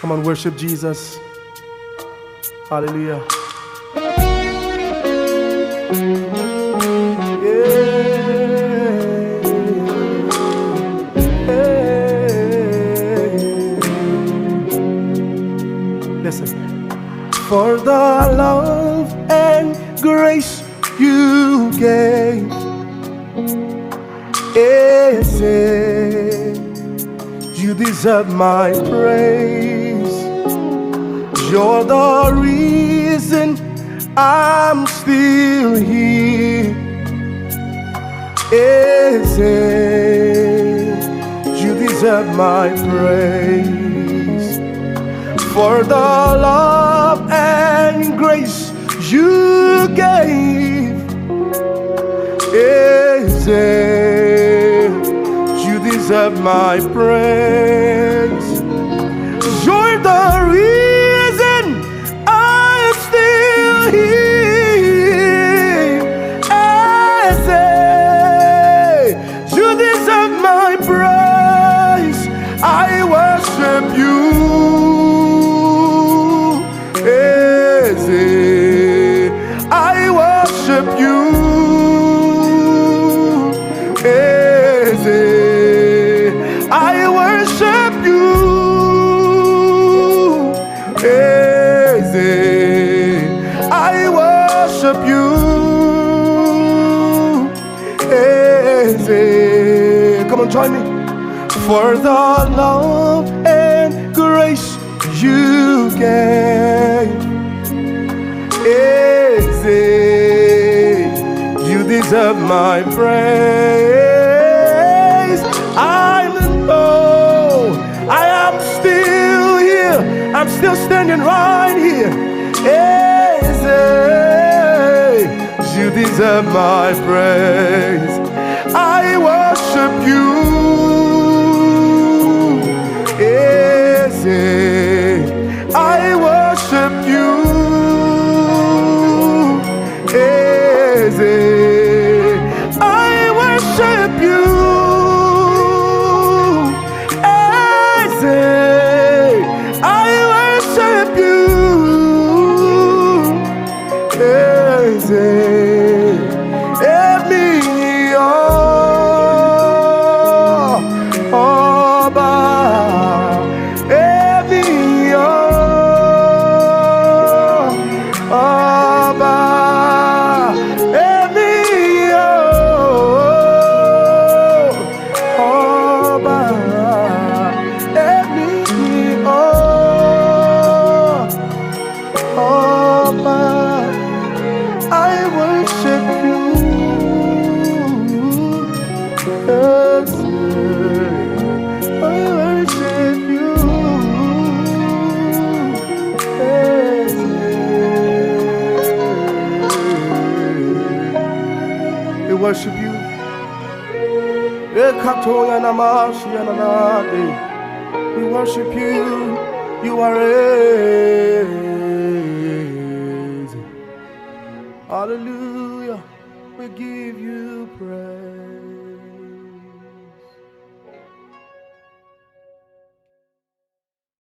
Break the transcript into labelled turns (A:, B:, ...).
A: Come on, worship Jesus. Hallelujah. Listen. For the love and grace you gave, you deserve my praise. You're the reason I'm still here. You deserve my praise. For the love and grace you gave, you deserve my praise. You're the reason I'm still here. You deserve my praise. I worship you. I worship you. I worship you. I worship you. Come on, join me. For the love and grace you gave, you deserve my praise. I know I am still here. I'm still standing right here. You deserve my praise. I worship you. I worship you. I worship you. I worship you. We worship you. We worship you. You are amazing. Hallelujah. We give you praise.